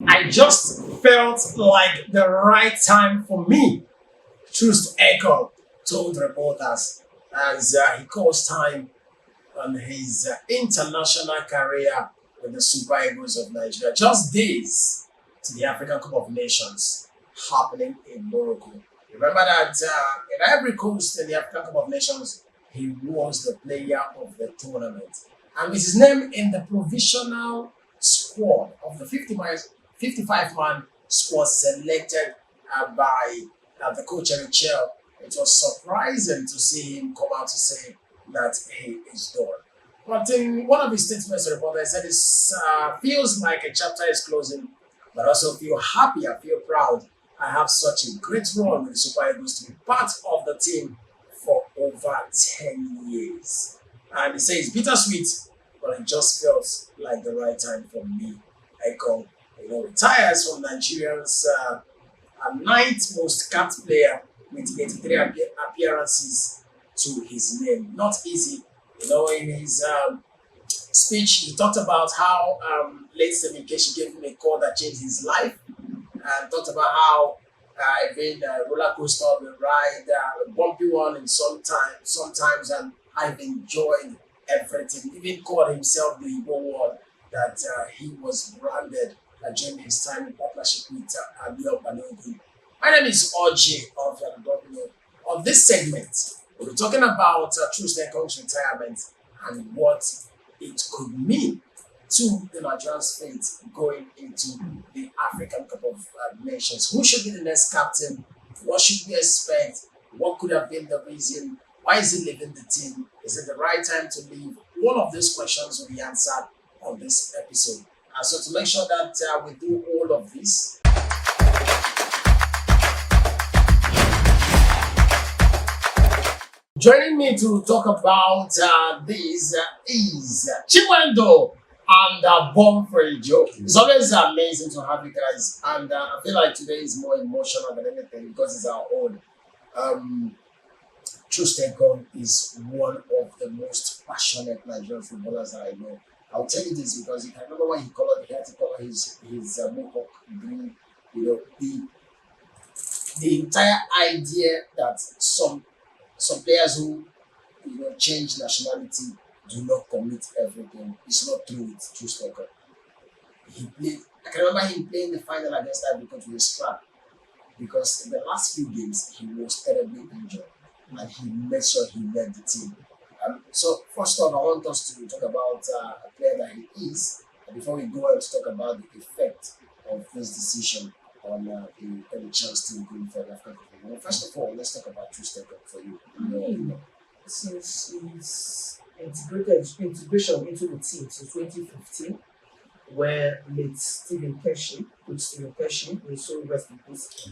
I just felt like the right time for me. Troost Ekong told reporters as he calls time on his international career with the Super Eagles of Nigeria. Just days to the African Cup of Nations happening in Morocco. Remember that in every coast in the African Cup of Nations, he was the player of the tournament. And with his name in the provisional squad of the 55 man squad selected by the coach Eric Chell, it was surprising to see him come out to say that he is done. But in one of his statements to reporters, he said it feels like a chapter is closing, but also feel happy, I feel proud. I have such a great role with the Super Eagles to be part of the team for over 10 years. And he says bittersweet, but it just felt like the right time for me. Ekong, retires from Nigeria's ninth most capped player with 83 appearances to his name. Not easy. In his speech, he talked about how late Stephen Keshi gave him a call that changed his life, and talked about how even a roller coaster of a ride, a bumpy one in sometimes, and I've enjoyed everything. Even called himself the Igbo one that he was branded during his time in partnership with Abiel Balogun. My name is Oji of Yanadobulo. On this segment, we'll be talking about Troost Ekong's retirement and what it could mean to the Nigerian's fate going into the African Cup of Nations. Who should be the next captain? What should we expect? What could have been the reason? Why is he leaving the team? Is it the right time to leave? All of these questions will be answered on this episode. And so to make sure that we do all of this, joining me to talk about this is Chiwendo and Bonfrey Joe. It's always amazing to have you guys, and I feel like today is more emotional than anything because it's our own. Troost Ekong is one of the most passionate Nigerian footballers that I know. I'll tell you this because you can remember when he had to color his mohawk green. The entire idea that some players who change nationality do not commit everything. It's not true with Troost Ekong. He played. I can remember him playing the final against Ivory Coast with a strap because in the last few games he was terribly injured and he made sure he led the team. So first off, I want us to talk about a player that he is before we go on to talk about the effect of this decision on the chance to go for the African Cup. First of all, let's talk about Troost Ekong for you. Since his integration into the team since 2015, where late Coach Stephen Keshi, we saw rest in peace,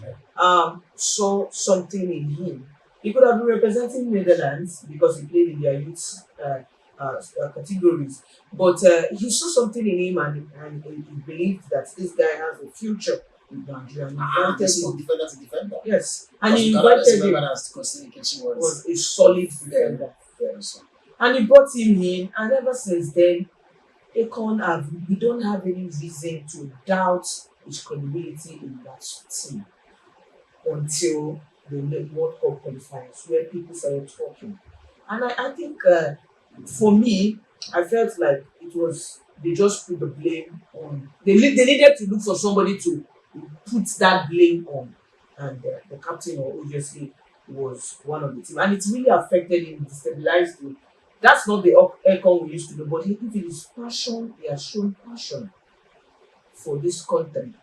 saw something in him. He could have been representing Netherlands because he played in their youth categories, but he saw something in him and he believed that this guy has a future with Nigeria. This defender to defender. Yes, and he invited him. Was A solid defender. And he brought him in, and ever since then, we don't have any reason to doubt his credibility in that team until the World Cup qualifiers, where people started talking. And I think for me, I felt like they just put the blame on. They needed to look for somebody to put that blame on, and the captain obviously was one of the team, and it really affected him, destabilized him. That's not the Ekong we used to know, but if it is passion, he has shown passion for this country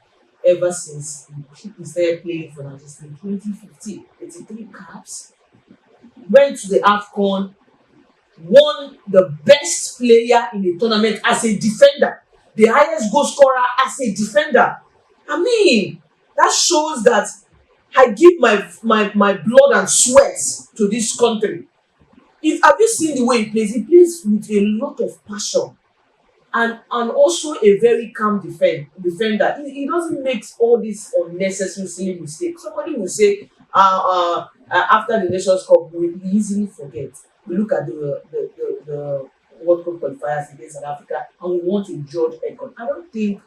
ever since he started playing for Nigeria in 2015. 83 caps, went to the AFCON, won the best player in the tournament as a defender, the highest goal scorer as a defender. I mean, that shows that I give my blood and sweat to this country. Have you seen the way he plays? He plays with a lot of passion and also a very calm defender. He doesn't make all these unnecessary silly mistakes. Somebody will say, after the Nations Cup, we easily forget. We look at the World Cup qualifiers against South Africa and we want to judge Ekong. I don't think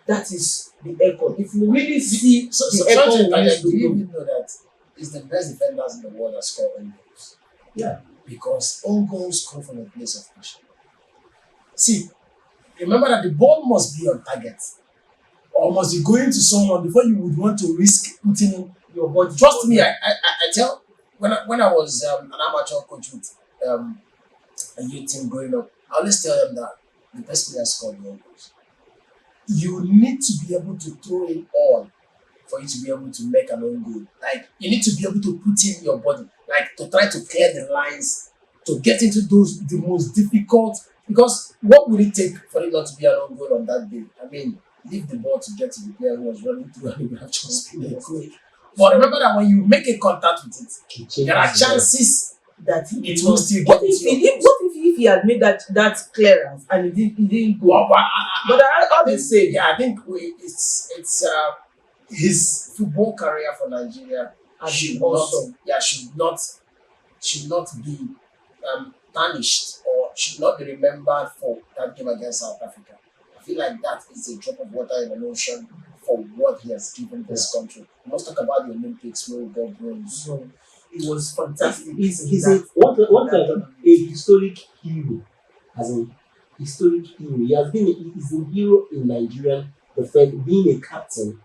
that is the Ekong. If you really see So the Ekong, do you even know that it's the best defenders in the world that score own goals? Yeah. Because own goals come from a place of passion. See, remember that the ball must be on target or must be going to someone before you would want to risk putting in your body. Trust me, I tell when I was an amateur coach with a youth team growing up, I always tell them that the best players score the own goals. You need to be able to throw in all for you to be able to make an own goal. Like you need to be able to put in your body, like to try to clear the lines, to get into those the most difficult. Because what will it take for it not to be an own goal on that day? I mean, leave the ball to get to the player who was running through and he would have just been a goal. But remember that when you make a contact with it, there are chances that it will still get into your goals. What if he had made that clearance and he didn't go? But I always say, yeah, I think it's his football career for Nigeria should not be tarnished or should not be remembered for that game against South Africa. I feel like that is a drop of water in the ocean for what he has given this country. We must talk about the Olympics where we got bronze. So it was fantastic. He's a historic hero. As a historic hero. He's a hero in Nigerian defense. Being a captain,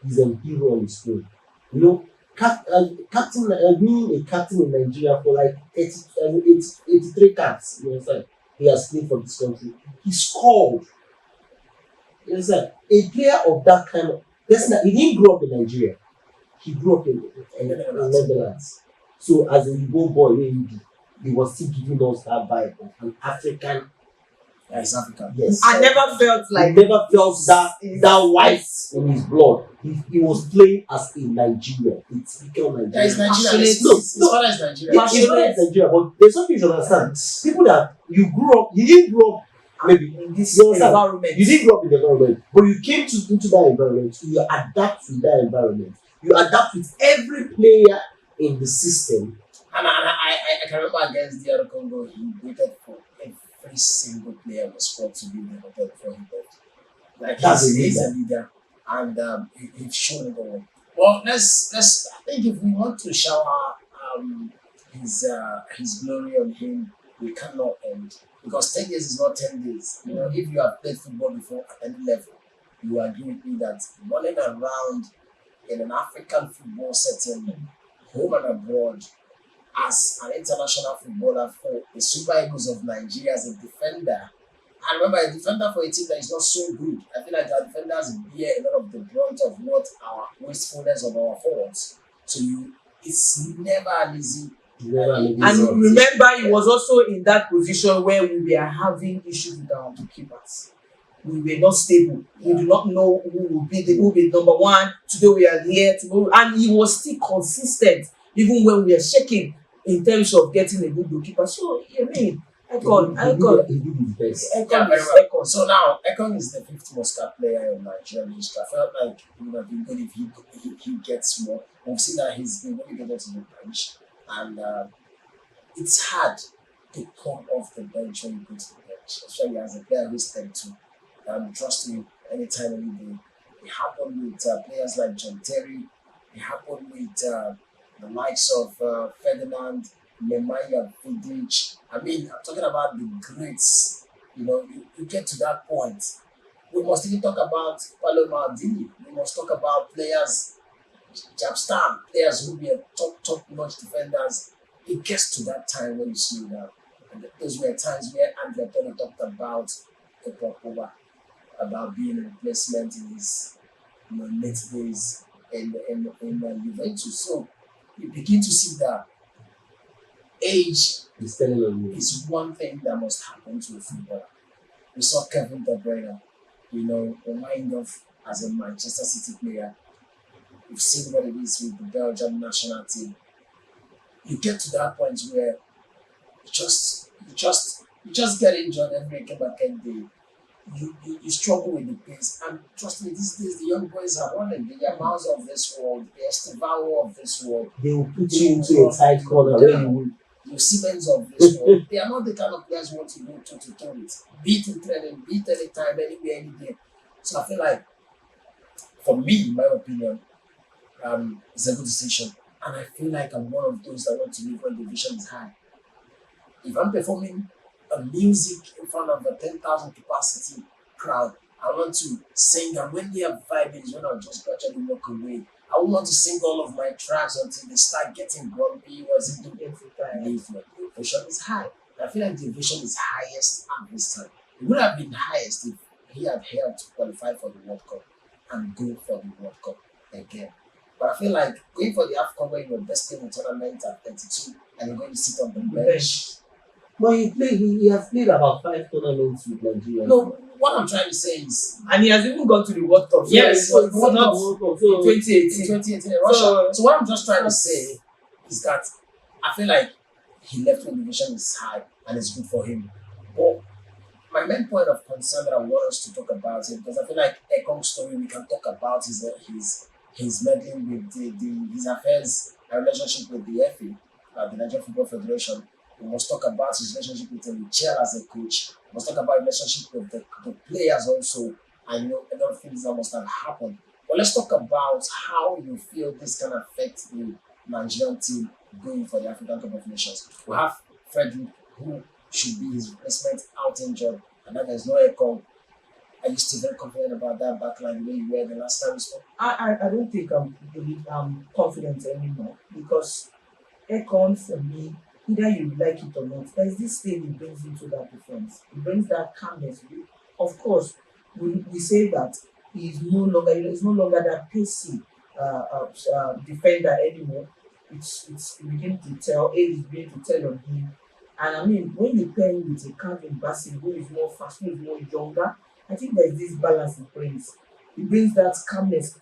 he's a hero on his own. You know, being a captain in Nigeria for like 83 caps, you understand? He has played for this country. He scored. You understand? A player of that kind of person, he didn't grow up in Nigeria. He grew up in Netherlands. So as a Igbo boy, he was still giving us that vibe of an African. Yeah, he's African. Yes. I never felt like he never felt that white in his blood. He was playing as a Nigerian. It's become Nigerian. Yeah, he's Nigerian. His father is Nigerian. It's Nigeria, but there's something you should understand. People that you didn't grow up maybe in this environment. You didn't grow up in the environment, but you came into that environment. You adapt to that environment. You adapt with every player in the system. And I can remember against the other Congo, he waited for every single player on the squad to be in the hotel before he left. Like he's a leader, and he's shown it all. Well, let's. I think if we want to shower his glory on him, we cannot end because 10 years is not 10 days. You know, if you have played football before at any level, you agree with me that running around in an African football setting, home and abroad, as an international footballer for the Super Eagles of Nigeria as a defender. And remember, a defender for a team that is not so good. I feel like our defenders bear a lot of the brunt of what our wastefulness of our forwards. So it's never an easy. And remember, he was also in that position where we were having issues with our keepers. We were not stable. We do not know who will be number one. Today we are here. And he was still consistent, even when we are shaking in terms of getting a good goalkeeper. So, I mean, Ekong. He did his best. Ekong. So now, Ekong is the 5th most capped player in Nigerian history. I felt like it would have been good if he gets more. We've seen that he's been really good to the bench. And it's hard to come off the bench when you go to the bench, especially as a player who's 32. Trust me, anytime, any day. It happened with players like John Terry. It happened with the likes of Ferdinand, Nemanja Vidic. I mean, I'm talking about the greats. You know, you get to that point. We must even talk about Paulo Maldini. We must talk about players, Japstam, players who were top-notch defenders. It gets to that time when you see that. And those were times where Andrea Pirlo talked about Ekong, about being a replacement in his late days in Juventus. So you begin to see that age is one thing that must happen to a footballer. We saw Kevin De Bruyne, remind of as a Manchester City player. We've seen what it is with the Belgian national team. You get to that point where you just get injured every game back day. You struggle with the pace, and trust me, these days the young boys are running. The Yamals of this world, the Estevao of this world. They will put you into a tight corner where you will. The Siemens of this world. They are not the kind of players who want to go toe-to-toe with. Beat in training, beat anytime, anywhere, any day. So I feel like for me, in my opinion, it's a good decision. And I feel like I'm one of those that want to live when the vision is high. If I'm performing a music in front of a 10,000 capacity crowd, I want to sing, and when they are vibing is when I'll just gradually walk away. I won't want to sing all of my tracks until they start getting grumpy or as if to get leave when the vision is high. I feel like the vision is highest at this time. It would have been highest if he had helped to qualify for the World Cup and go for the World Cup again. But I feel like going for the AFCON where you're best in the tournament at 32 and you're going to sit on the bench. But he has played about 5 tournaments with Nigeria. No, what I'm trying to say is, And he has even gone to the World Cup. yes, So it's it's not World Cup. So, in 2018. 2018 in Russia. So what I'm just trying to say is that I feel like he left when the vision is high and it's good for him. But my main point of concern that I want us to talk about it, because I feel like Ekong's story we can talk about his meddling with his affairs and relationship with the FA, the Nigerian Football Federation. We must talk about his relationship with Michel as a coach. We must talk about his relationship with the players also. I know a lot of things that must have happened. But let's talk about how you feel this can affect the Nigerian team going for the African Cup of Nations. We have Frederick, who should be his replacement, out injured, and then there's no Ekong. Are you still very confident about that backline the way you were the last time we spoke? I don't think I'm confident anymore, because Ekong, for me, either you like it or not, there's this thing he brings into that defense. He brings that calmness. Of course, we say that he's no longer that pacey defender anymore. It's beginning to tell. Age is beginning to tell on him. And I mean, when you pair him with a Calvin Bassey who is more fast, who is more younger, I think there's this balance he brings. He brings that calmness.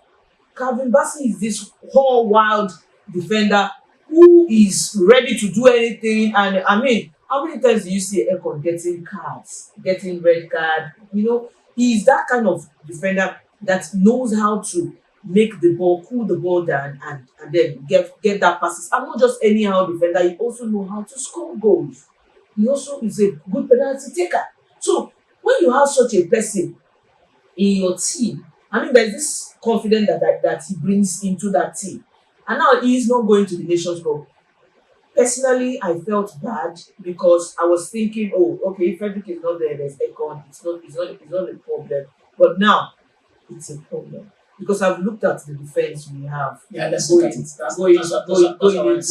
Calvin Bassey is this whole wild defender who is ready to do anything. And I mean, how many times do you see Ekong getting cards, getting red card? You know, he's that kind of defender that knows how to make the ball, cool the ball down, and then get that passes. And not just anyhow defender, he also knows how to score goals. He also is a good penalty taker. So when you have such a person in your team, I mean, there's this confidence that he brings into that team. And now he's not going to the Nations Cup. Personally, I felt bad because I was thinking, oh, okay, if Frederick is not there, there's Ekong. It's not a problem. But now it's a problem because I've looked at the defense we have. Yeah, let's look at it. Going into this tournament.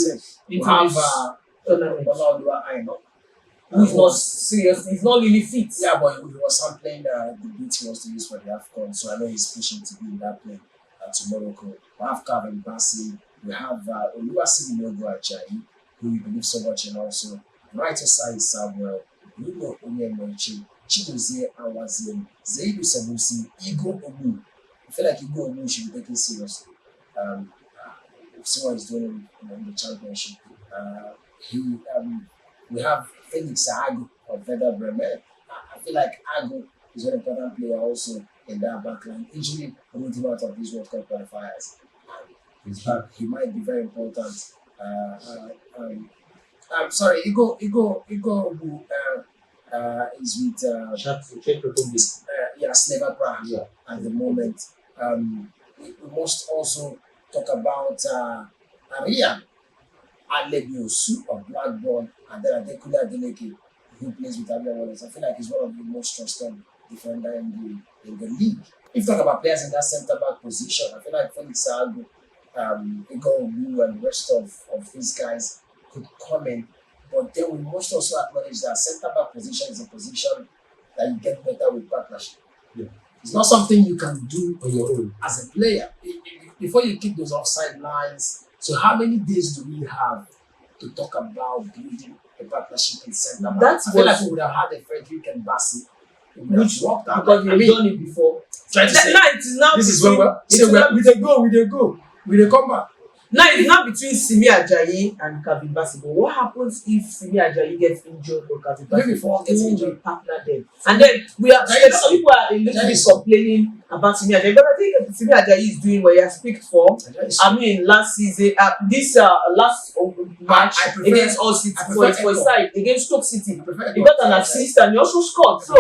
Who's He's not serious. He's not really fit. Yeah, but he was sampling the beat he wants to use for the AFCON, so I know he's pushing to be in that play to Morocco. We have Calvin Bassey. We have Oluwasimi Ajayi, who we believe so much in also. Right side is Samuel, Bruno Onyemochi, Chidozie Awaziem, Zaidu Sanusi, Igor Omu. I feel like Igor Omu should be taken seriously. See what he's doing in the championship. We have Felix Agu of Werder Bremen. I feel like Agu is an important player also in that backline. Injury ruled him out of these World Cup qualifiers. He might be very important. I'm sorry, Igor who is with Czech Republic. Slava Prague at the moment. We must also talk about Arian Alebiosu of Blackburn, and then Adekunle Adeleke, who plays with Abia Wallace. I feel like he's one of the most trusted defender in the league. If you talk about players in that centre back position, I feel like Felix Agu, Igor Omu, and the rest of these guys could come in. But then we must also acknowledge that centre back position is a position that you get better with partnership. Yeah. It's not something you can do On your own. as a player. Before you kick those offside lines, so how many days do we have to talk about building a partnership in centre back? That's I feel what- like we would have had a Frederick and Bassey. Which worked out. because they've done it before. Trying to say, Now it is now this is between- when it's now we they go, we they come back. Now it's not between Simi Ajayi and Kevin Bassey. But what happens if Simi Ajayi gets injured or Kevin Bassey? Maybe before gets injured, partner them. And then we are some people are a little bit complaining about Simi Ajayi, but I think Simi Ajayi is doing what he has picked for. I mean, last season, this last match against All City for his side against Stoke City, he got an assist and he also scored. So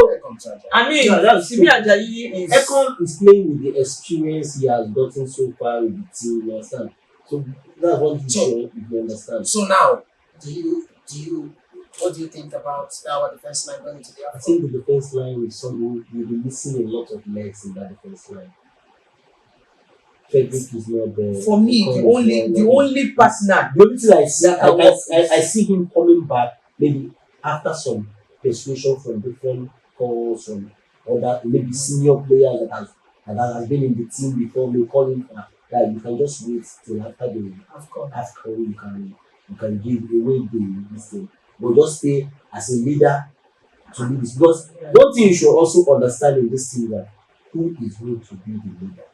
I mean, Simi Ajayi is Ekong is playing with the experience he has gotten so far with the team. You understand? So that's one thing if you understand. So now, what do you think about our defense line going into the AFCON? I think the defense line is something we'll be missing a lot of legs in that defense line. Frederick is not there. For me, the only partner. The only thing I see him coming back maybe after some persuasion from different calls from other maybe senior players that has been in the team before. May call him that you can just wait till after the AFCON you can give away this thing. But just stay as a leader to lead this. Because one thing you should also understand in this team that who is going to be the leader.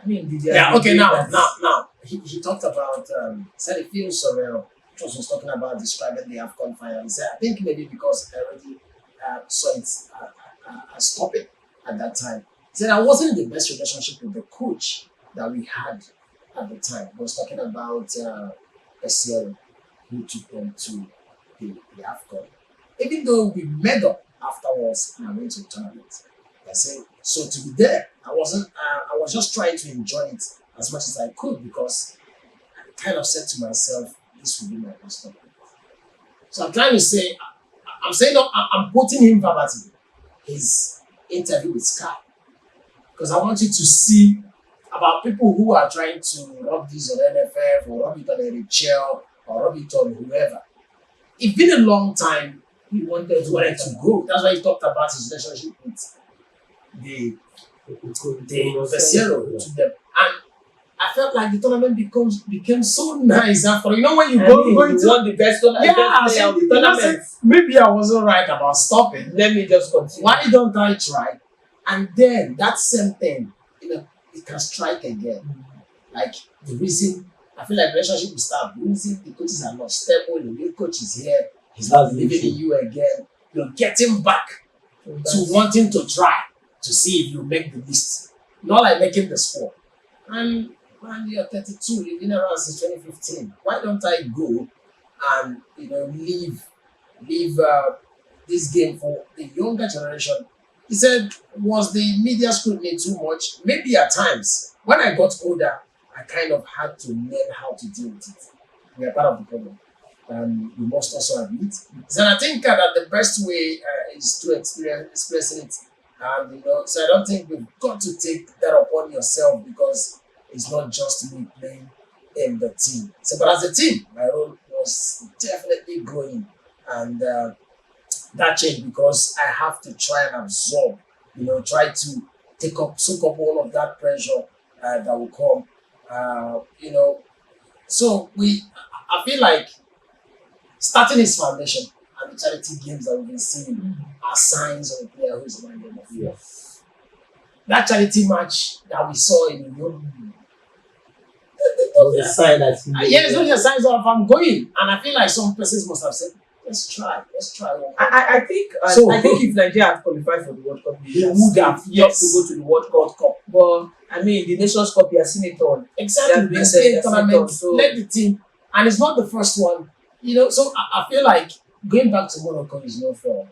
I mean, okay, now, he talked about, said he feels surreal. Troost was talking about describing the AFCON final. He said, I think maybe because I already saw it stopping at that time. He said, I wasn't in the best relationship with the coach that we had at the time. He was talking about SCL, who took them to the AFCON. Even though we met up afterwards and I went to the tournament. I said, so to be there, I was just trying to enjoy it as much as I could because I kind of said to myself, this will be my last tournament. So I'm trying to say, I'm quoting him verbatim, his interview with Sky. Because I want you to see about people who are trying to rub this on NFF or rub it on NHL or rub it on whoever. It's been a long time he wanted to go. That's why he talked about his relationship with the Vesiero to them. And I felt like the tournament became so nice after. You know when you go into the best tournament. Maybe I wasn't right about stopping. Let me just continue. Why don't I try? And then that same thing, it can strike again. Like the reason I feel like relationship will start losing. The coaches are not stable. The new coach is here. He's not believing in you again. Get him back to wanting to try to see if you make the list. Not like making the squad. And man, you're 32. You've been around since 2015. Why don't I go and leave this game for the younger generation? He said, was the media scrutiny too much? Maybe at times. When I got older, I kind of had to learn how to deal with it. We are part of the problem. We must also admit. So I think that the best way is to expressing it. So I don't think we've got to take that upon yourself because it's not just me playing in the team. So, but as a team, my role was definitely growing. And that changed because I have to try and absorb, try to soak up all of that pressure that will come. So I feel like starting his foundation and the charity games that we've been seeing are signs of a player who is minded of fear. That charity match that we saw in Lyon, the sign that it's only a sign of I'm going, and I feel like some persons must have said, let's try. I think if Nigeria had qualified for the World Cup, they would have to go to the World Cup. But I mean, the Nations Cup, you have seen it all. Exactly. Let's play the tournament. So let the team, and it's not the first one. So I feel like going back to Morocco is no fair.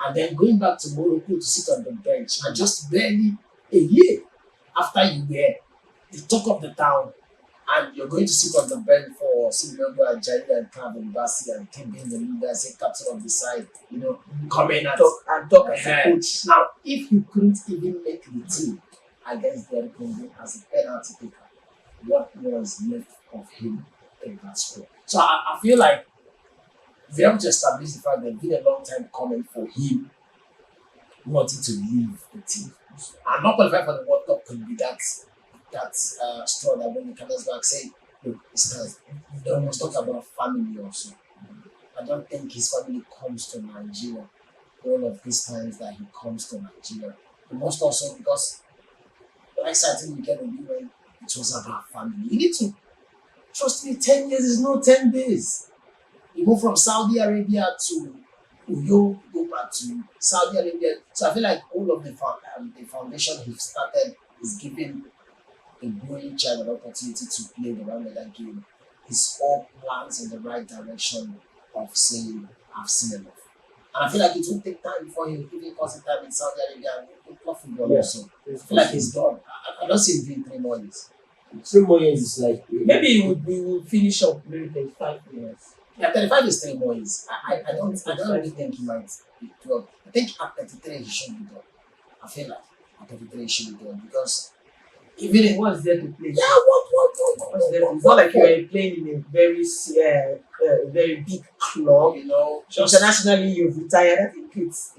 And then going back to Morocco to sit on the bench and just barely a year after you were the talk of the town and you're going to sit on the bench for Similogo Ajayi and Kevin Bassey and Kim being the leader as a captain of the side, coming and talk as a coach. Now, if you couldn't even make the team against the Ekong as a penalty taker, what was left of him in that squad? So I feel like we have to establish the fact that it's been a long time coming for him wanting to leave the team. And not qualified for the World Cup could be that straw that when the cameras back say, look, they almost talk about family also. I don't think his family comes to Nigeria all of these times that he comes to Nigeria. He must also, because the exciting weekend will be when it was about family. You need to Trust me, 10 years is not 10 days. You move from Saudi Arabia to Uyo, go back to Saudi Arabia. So I feel like all of the foundation he started is giving a growing child an opportunity to play the Ramadan game. His all plans in the right direction of saying, I've seen enough. And I feel like it will take time before he will even cause time in Saudi Arabia and will play football also. I feel like he's done. I don't see him doing 3 more years. 3 more years is like Maybe he will finish up maybe 35 years. Yeah, 35 is 3 more years. I don't really think he might be 12. I think at 33 he should be done. I feel like at 33 he should be done because even if What's there to play? yeah, What's there? It's not like you are playing in a very big club. you know, just Internationally, you've retired. I think it's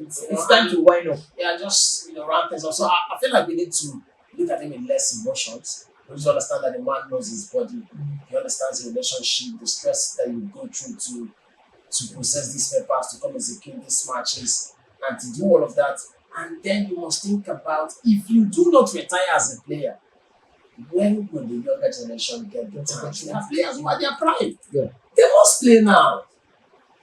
time to wind up. yeah, just round things up. So I feel like we need to look at him with less emotions. We need to understand that the man knows his body. He understands the relationship, the stress that you go through to process these papers, to come and secure these matches, and to do all of that. And then you must think about if you do not retire as a player, when will the younger generation get the chance? We have players who are their prime. Yeah. They must play now.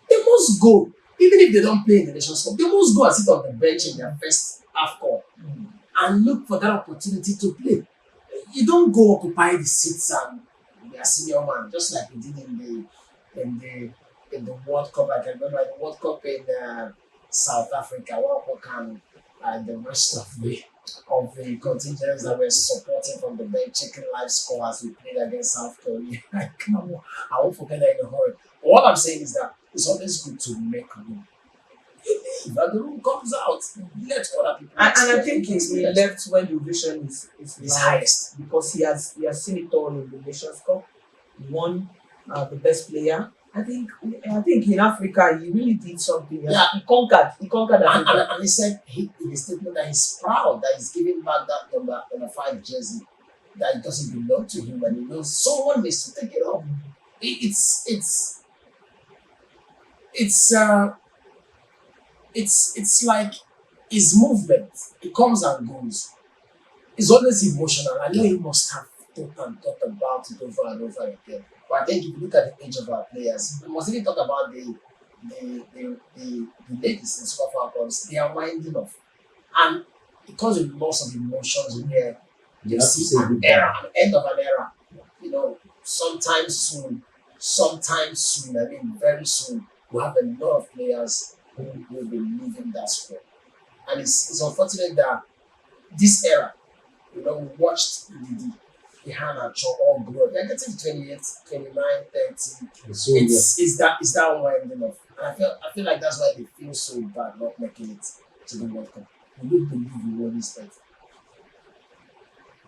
They must go. Even if they don't play in the Nations Cup, they must go and sit on the bench in their first AFCON and look for that opportunity to play. You don't go occupy the seats and be a senior man, just like we did in the World Cup. I can remember the World Cup in South Africa, and the rest of the contingents that were supporting from the bench, checking live score as we played against South Korea. I won't forget that in a hurry. But what I'm saying is that it's always good to make room. You leave, and the room comes out. Let other people. And I think he left when the vision is His highest. because he has seen it all in the Nations Cup. He won the best player. I think in Africa he really did something. Yeah. He conquered Africa. And he said in his statement that he's proud that he's giving back that number 5 jersey, that it doesn't belong to him, and he knows someone needs to take it up. It's like his movement. It comes and goes. It's always emotional. I know he must have thought about it over and over again. But I think if you look at the age of our players, we must even talk about the ladies in Super Falcons. They are winding off, and it comes with lots of emotions where you see an end of an era. You know, sometime soon. I mean, very soon. We have a lot of players who will be leaving that sport, and it's unfortunate that this era. We watched the hand and Cho all grow. They're getting 28, 29, 30. It's that winding off. And I feel like that's why they feel so bad not making it to the World Cup. We don't believe in what is that.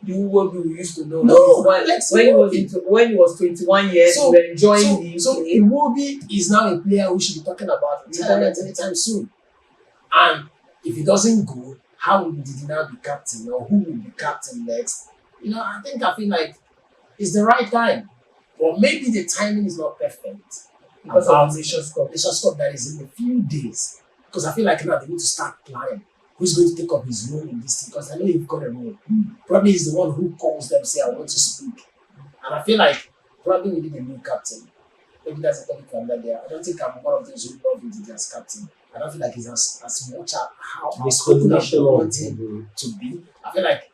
The what we used to know. No, when he was 21 years, we were enjoying the So Iwobi is now a player who should be talking about retirement anytime soon. And if he doesn't go, how did he now be captain, or who will be captain next? I feel like it's the right time. Or maybe the timing is not perfect. Because of the Nations Cup. Nations Cup that is in a few days. Because I feel like now they need to start planning. Who's going to take up his role in this thing? Because I know you've got a role. Probably he's the one who calls them, say, I want to speak. And I feel like probably we need a new captain. Maybe that's a topic for another day. I don't think I'm one of those who love him as captain. I don't feel like he's as much how people want him to be. I feel like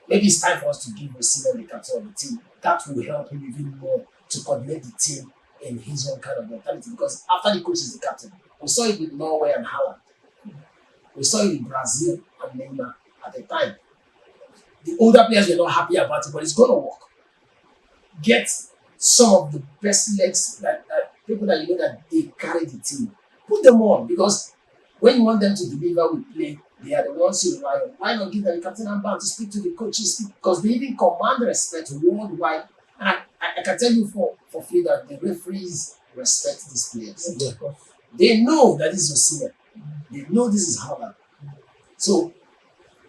maybe it's time for us to give Osimhen the captain of the team. That will help him even more to coordinate the team in his own kind of mentality. Because after the coach is the captain, we saw it with Norway and Haaland. We saw it in Brazil and Neymar at the time. The older players were not happy about it, but it's going to work. Get some of the best legs, that people that that they carry the team. Put them on, because when you want them to deliver with play, they are the ones you rely on. Why not give them the captain and band to speak to the coaches? Because they even command respect worldwide. And I can tell you for free that the referees respect these players. Yeah. They know that this is Osimhen. They know this is Haaland. So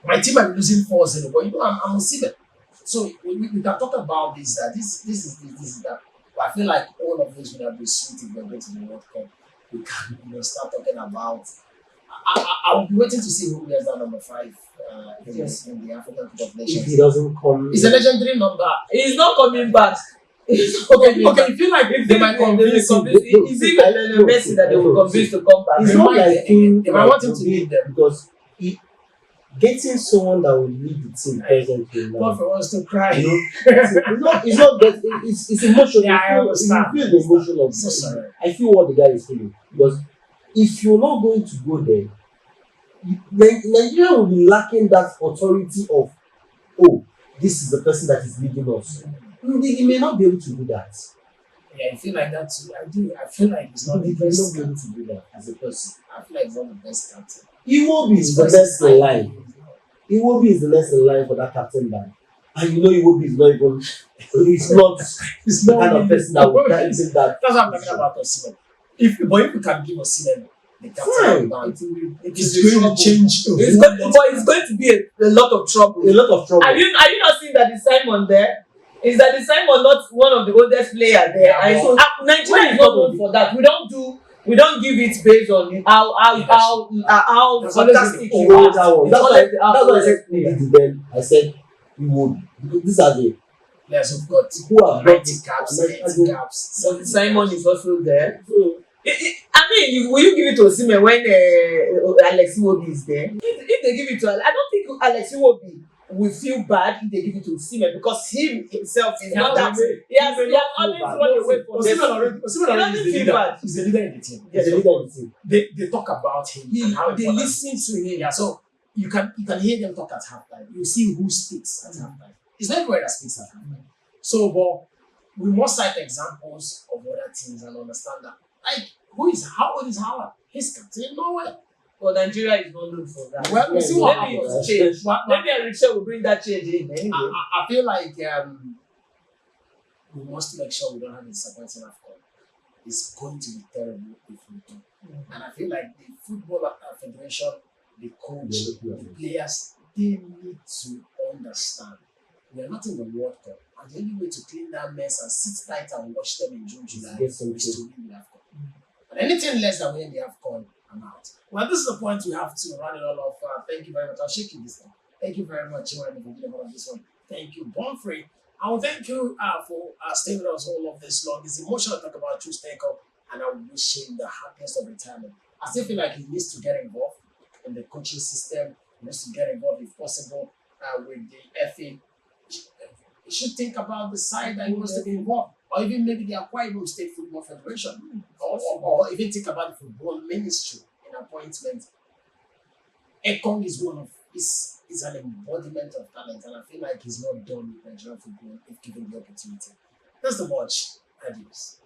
my team might be losing 4-0, but I'm Osimhen. So we can talk about this, that this is that. But I feel like all of this would have been sweet if we're going to the World Cup. We can start talking about. I'll be waiting to see who wears that number 5 in the African Cup of Nations. If he doesn't come, it's a legendary number. He's not coming back. Okay, you feel like If they might convince him. is it Lionel Messi that they will convince to come back? It's They not might, like him. they might want him to lead them. because getting someone that will lead the team presently now. Buffett wants to cry. You know, it's not that it's emotional. Yeah, I understand. You feel the emotion of So sorry. I feel what the guy is feeling because if you're not going to go there, Nigeria will be lacking that authority of, oh, this is the person that is leading us. He may not be able to do that. Yeah, I feel like that too. I do. I feel like he's not the He may best not be able captain. to do that as a person. I feel like he's not the best captain. Iwobi is the next in line. Iwobi is the next in line for that captain band. And you know Iwobi is not even, he's not the kind of person that would take that. That's what I'm talking about Osimhen. If you can give Osimhen the captain band, it's going to change. It's going to be a lot of trouble. A lot of trouble. Are you not seeing that the Simon there? Is that the Simon not one of the oldest players there? Yeah, And so Nigeria is not known for that. We don't give it based on how fantastic you are. That's why I said then I said you would, because these are the Yes, we've got who have got 90 caps. So Simon is also there. so I mean, will you give it to Osimhen when Alex Iwobi is there? If they give it to I don't think Alex Iwobi will feel bad if they give it to Osimhen because him himself is not that way. He has always run away from Osimhen already is the leader. He's the leader in the team. the leader of the team. They talk about him and how They important listen to him. Yeah, so you can hear them talk at halftime. You see who speaks at halftime. It's not everybody that speaks at halftime. So, but we must cite examples of other teams and understand that. Like, how old is Howard? He's captain in Norway. But Nigeria is not known for that. Well, we see what Maybe happens. it's change. But Maybe Richard will bring that change in anyway. I feel like we must make sure we don't have a disappointing AFCON. It's going to be terrible if we do. And I feel like the football federation, the coach, the players, they need to understand we are not in the World Cup. And the only way to clean that mess and sit tight and watch them in June, July is to win the AFCON. And anything less than winning the AFCON, I'm out. Well, this is the point we have to run it all off. Thank you very much. I'll shake you this time. Thank you very much, for being on this one. Thank you, Bonfrey. I will thank you for staying with us all of this long. It's emotional to talk about Troost, and I wish him the happiest of retirement. I still feel like he needs to get involved in the coaching system. He needs to get involved, if possible, with the FA. He should think about the side that he wants to be involved, or even maybe the Akwa Ibom State Football Federation, or even think about the football ministry in appointment. Ekong is an embodiment of talent, and I feel like he's not done with Nigerian football if given the opportunity. That's the watch. Adios.